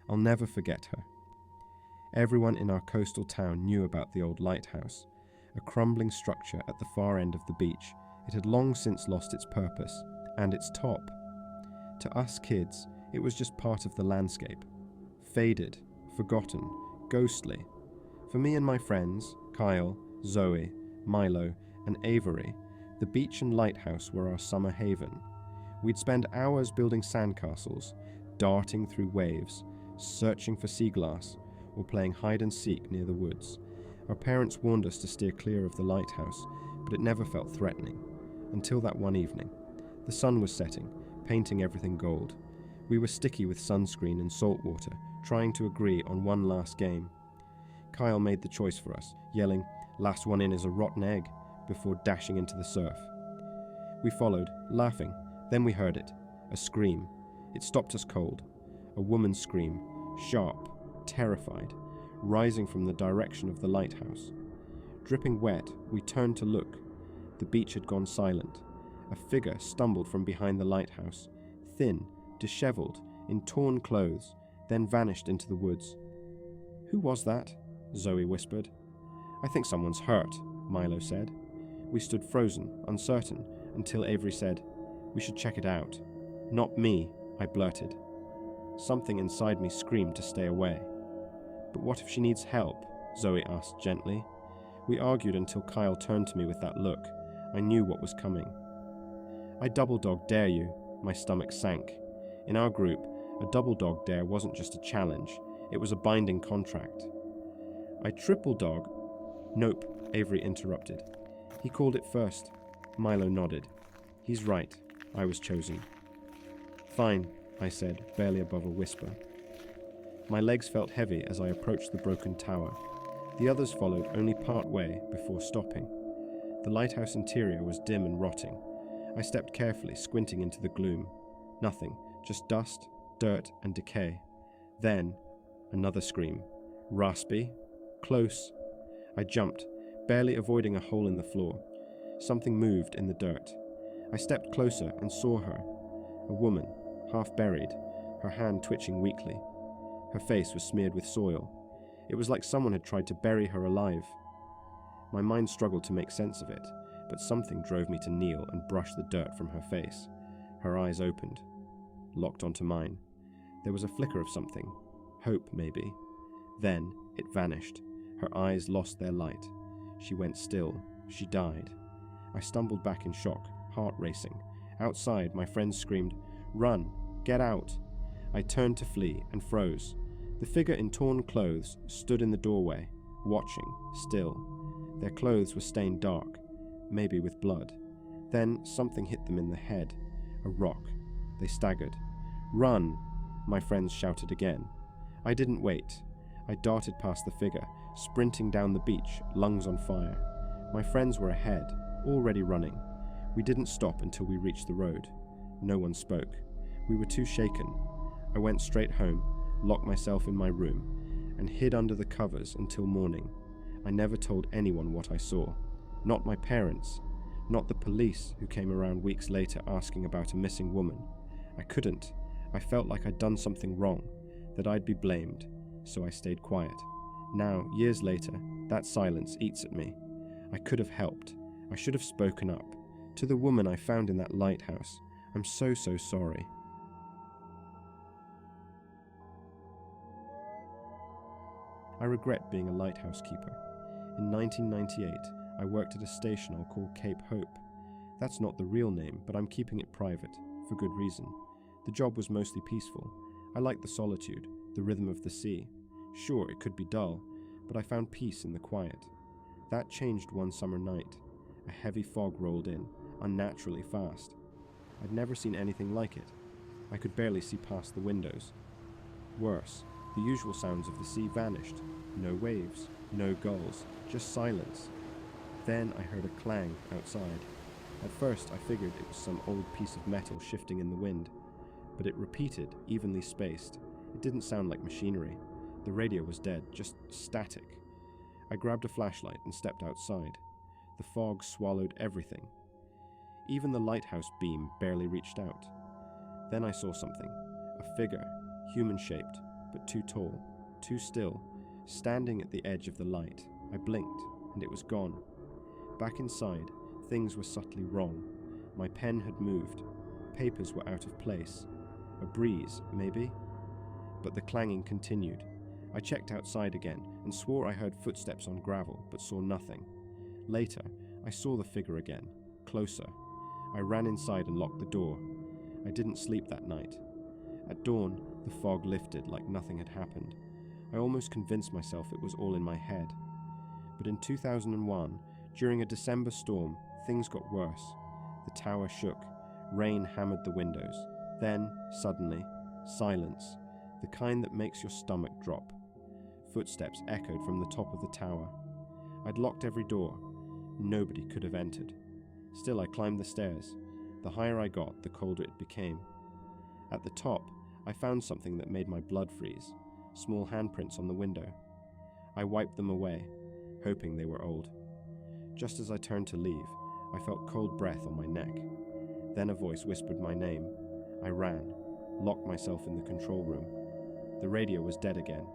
I'll never forget her. Everyone in our coastal town knew about the old lighthouse, a crumbling structure at the far end of the beach. It had long since lost its purpose, and its top. To us kids, it was just part of the landscape. Faded, forgotten, ghostly. For me and my friends, Kyle, Zoe, Milo, and Avery, the beach and lighthouse were our summer haven. We'd spend hours building sandcastles, darting through waves, searching for sea glass, or playing hide and seek near the woods. Our parents warned us to steer clear of the lighthouse, but it never felt threatening. Until that one evening. The sun was setting, painting everything gold. We were sticky with sunscreen and salt water, trying to agree on one last game. Kyle made the choice for us, yelling, "Last one in is a rotten egg," before dashing into the surf. We followed, laughing. Then we heard it, a scream. It stopped us cold. A woman's scream, sharp, terrified, rising from the direction of the lighthouse. Dripping wet, we turned to look. The beach had gone silent. A figure stumbled from behind the lighthouse, thin, disheveled, in torn clothes, then vanished into the woods. "Who was that?" Zoe whispered. "I think someone's hurt," Milo said. We stood frozen, uncertain, until Avery said, "We should check it out." "Not me," I blurted. Something inside me screamed to stay away. "But what if she needs help?" Zoe asked gently. We argued until Kyle turned to me with that look. I knew what was coming. "I double dog dare you." My stomach sank. In our group, a double dog dare wasn't just a challenge, it was a binding contract. "I triple dog..." "Nope," Avery interrupted. "He called it first." Milo nodded. "He's right. I was chosen." "Fine," I said, barely above a whisper. My legs felt heavy as I approached the broken tower. The others followed only part way before stopping. The lighthouse interior was dim and rotting. I stepped carefully, squinting into the gloom. Nothing, just dust, dirt, and decay. Then, another scream. Raspy. Close. I jumped, barely avoiding a hole in the floor. Something moved in the dirt. I stepped closer and saw her. A woman, half buried, her hand twitching weakly. Her face was smeared with soil. It was like someone had tried to bury her alive. My mind struggled to make sense of it, but something drove me to kneel and brush the dirt from her face. Her eyes opened, locked onto mine. There was a flicker of something. Hope, maybe. Then it vanished. Her eyes lost their light. She went still. She died. I stumbled back in shock, heart racing. Outside, my friends screamed, "Run! Get out!" I turned to flee and froze. The figure in torn clothes stood in the doorway, watching, still. Their clothes were stained dark, maybe with blood. Then something hit them in the head. A rock. They staggered. "Run!" My friends shouted again. I didn't wait. I darted past the figure, sprinting down the beach, lungs on fire. My friends were ahead, already running. We didn't stop until we reached the road. No one spoke. We were too shaken. I went straight home, locked myself in my room, and hid under the covers until morning. I never told anyone what I saw. Not my parents. Not the police who came around weeks later asking about a missing woman. I couldn't. I felt like I'd done something wrong, that I'd be blamed, so I stayed quiet. Now, years later, that silence eats at me. I could have helped. I should have spoken up. To the woman I found in that lighthouse, I'm so sorry. I regret being a lighthouse keeper. In 1998, I worked at a station I'll call Cape Hope. That's not the real name, but I'm keeping it private, for good reason. The job was mostly peaceful. I liked the solitude, the rhythm of the sea. Sure, it could be dull, but I found peace in the quiet. That changed one summer night. A heavy fog rolled in, unnaturally fast. I'd never seen anything like it. I could barely see past the windows. Worse, the usual sounds of the sea vanished. No waves, no gulls, just silence. Then I heard a clang outside. At first I figured it was some old piece of metal shifting in the wind, but it repeated, evenly spaced. It didn't sound like machinery. The radio was dead, just static. I grabbed a flashlight and stepped outside. The fog swallowed everything. Even the lighthouse beam barely reached out. Then I saw something. A figure, human-shaped, but too tall, too still, standing at the edge of the light. I blinked, and it was gone. Back inside, things were subtly wrong. My pen had moved. Papers were out of place. A breeze, maybe? But the clanging continued. I checked outside again and swore I heard footsteps on gravel, but saw nothing. Later, I saw the figure again, closer. I ran inside and locked the door. I didn't sleep that night. At dawn, the fog lifted like nothing had happened. I almost convinced myself it was all in my head. But in 2001, during a December storm, things got worse. The tower shook. Rain hammered the windows. Then, suddenly, silence, the kind that makes your stomach drop. Footsteps echoed from the top of the tower. I'd locked every door. Nobody could have entered. Still, I climbed the stairs. The higher I got, the colder it became. At the top, I found something that made my blood freeze. Small handprints on the window. I wiped them away, hoping they were old. Just as I turned to leave, I felt cold breath on my neck. Then a voice whispered my name. I ran, locked myself in the control room. The radio was dead again.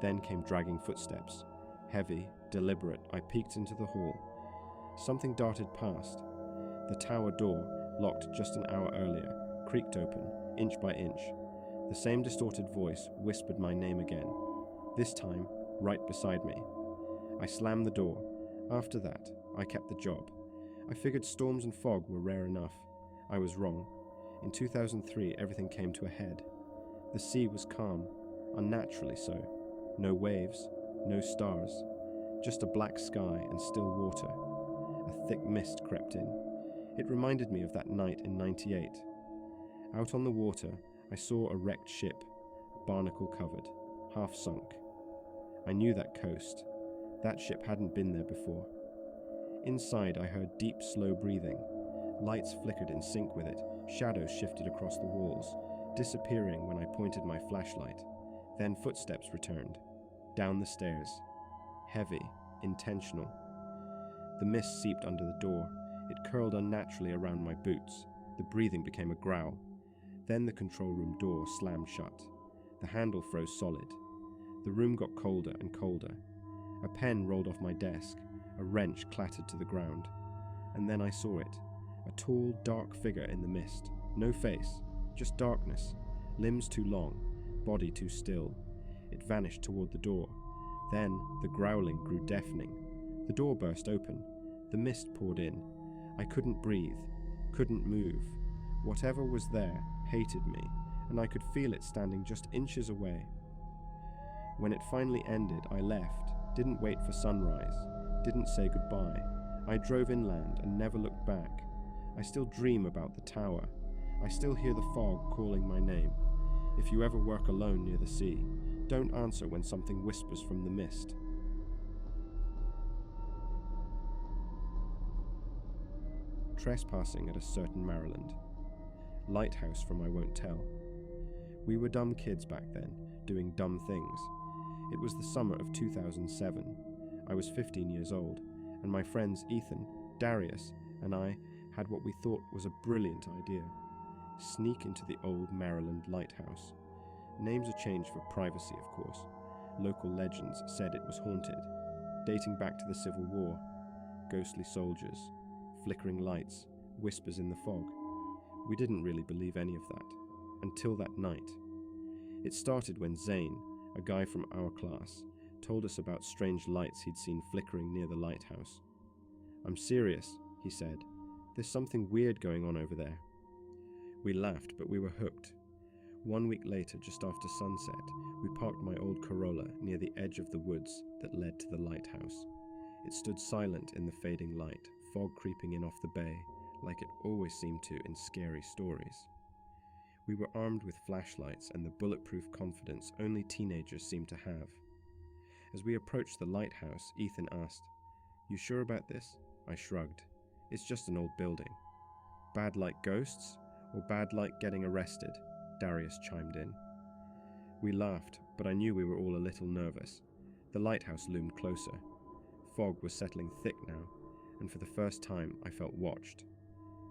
Then came dragging footsteps. Heavy, deliberate, I peeked into the hall. Something darted past. The tower door, locked just an hour earlier, creaked open, inch by inch. The same distorted voice whispered my name again, this time right beside me. I slammed the door. After that, I kept the job. I figured storms and fog were rare enough. I was wrong. In 2003, everything came to a head. The sea was calm, unnaturally so. No waves, no stars, just a black sky and still water. A thick mist crept in. It reminded me of that night in '98. Out on the water, I saw a wrecked ship, barnacle-covered, half sunk. I knew that coast. That ship hadn't been there before. Inside, I heard deep, slow breathing. Lights flickered in sync with it. Shadows shifted across the walls, disappearing when I pointed my flashlight. Then footsteps returned. Down the stairs. Heavy, intentional. The mist seeped under the door. It curled unnaturally around my boots. The breathing became a growl. Then the control room door slammed shut. The handle froze solid. The room got colder and colder. A pen rolled off my desk. A wrench clattered to the ground. And then I saw it. A tall, dark figure in the mist. No face, just darkness. Limbs too long, body too still. It vanished toward the door. Then the growling grew deafening. The door burst open. The mist poured in. I couldn't breathe, couldn't move. Whatever was there hated me, and I could feel it standing just inches away. When it finally ended, I left, didn't wait for sunrise, didn't say goodbye. I drove inland and never looked back. I still dream about the tower. I still hear the fog calling my name. If you ever work alone near the sea, don't answer when something whispers from the mist. Trespassing at a certain Maryland. Lighthouse from I won't tell. We were dumb kids back then, doing dumb things. It was the summer of 2007. I was 15 years old, and my friends Ethan, Darius, and I had what we thought was a brilliant idea. Sneak into the old Maryland Lighthouse. Names are changed for privacy, of course. Local legends said it was haunted, dating back to the Civil War. Ghostly soldiers, flickering lights, whispers in the fog. We didn't really believe any of that, until that night. It started when Zane, a guy from our class, told us about strange lights he'd seen flickering near the lighthouse. "I'm serious," he said. "There's something weird going on over there." We laughed, but we were hooked. 1 week later, just after sunset, we parked my old Corolla near the edge of the woods that led to the lighthouse. It stood silent in the fading light, fog creeping in off the bay, like it always seemed to in scary stories. We were armed with flashlights and the bulletproof confidence only teenagers seem to have. As we approached the lighthouse, Ethan asked, "You sure about this?" I shrugged. "It's just an old building." "Bad like ghosts, or bad like getting arrested?" Darius chimed in. We laughed, but I knew we were all a little nervous. The lighthouse loomed closer. Fog was settling thick now, and for the first time I felt watched.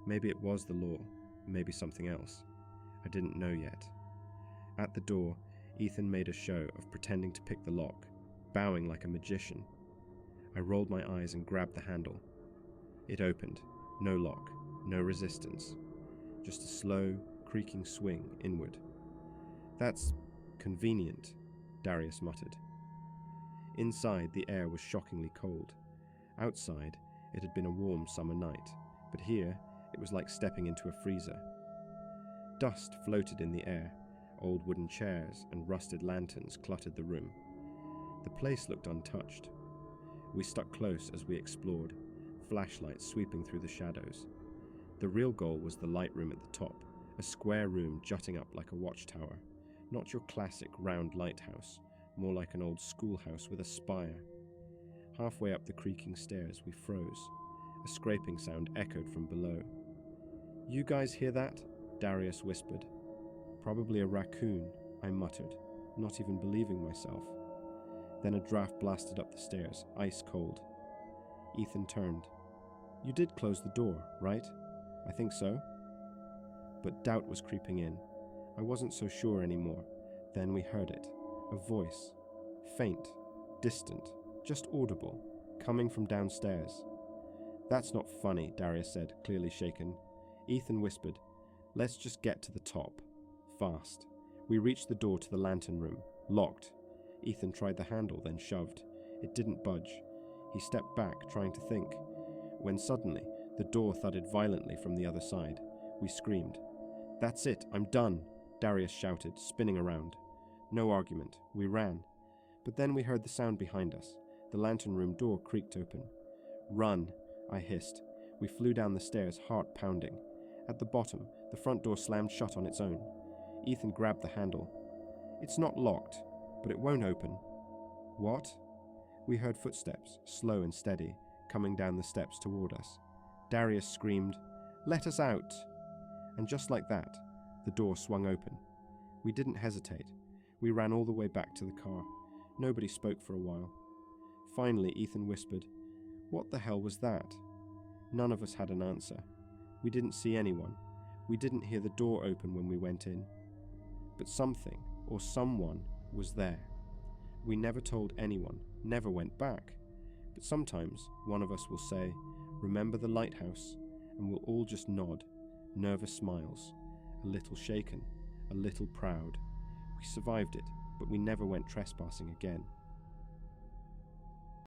Maybe it was the law, maybe something else. I didn't know yet. At the door, Ethan made a show of pretending to pick the lock, bowing like a magician. I rolled my eyes and grabbed the handle. It opened. No lock, no resistance. Just a slow, creaking swing inward. "That's convenient," Darius muttered. Inside, the air was shockingly cold. Outside, it had been a warm summer night, but here it was like stepping into a freezer. Dust floated in the air. Old wooden chairs and rusted lanterns cluttered the room. The place looked untouched. We stuck close as we explored, flashlights sweeping through the shadows. The real goal was the light room at the top, a square room jutting up like a watchtower. Not your classic round lighthouse, more like an old schoolhouse with a spire. Halfway up the creaking stairs, we froze. A scraping sound echoed from below. "You guys hear that?" Darius whispered. "Probably a raccoon," I muttered, not even believing myself. Then a draft blasted up the stairs, ice cold. Ethan turned. "You did close the door, right?" "I think so." But doubt was creeping in. I wasn't so sure anymore. Then we heard it. A voice. Faint, distant, just audible, coming from downstairs. "That's not funny," Darius said, clearly shaken. Ethan whispered, "Let's just get to the top." Fast. We reached the door to the lantern room. Locked. Ethan tried the handle, then shoved. It didn't budge. He stepped back, trying to think, when suddenly the door thudded violently from the other side. We screamed. "That's it, I'm done," Darius shouted, spinning around. No argument. We ran. But then we heard the sound behind us. The lantern room door creaked open. "Run," I hissed. We flew down the stairs, heart pounding. At the bottom, the front door slammed shut on its own. Ethan grabbed the handle. "It's not locked, but it won't open." "What?" We heard footsteps, slow and steady, coming down the steps toward us. Darius screamed, "Let us out!" And just like that, the door swung open. We didn't hesitate. We ran all the way back to the car. Nobody spoke for a while. Finally, Ethan whispered, "What the hell was that?" None of us had an answer. We didn't see anyone. We didn't hear the door open when we went in. But something, or someone, was there. We never told anyone, never went back. But sometimes one of us will say, "Remember the lighthouse?" and we'll all just nod, nervous smiles, a little shaken, a little proud. We survived it, but we never went trespassing again.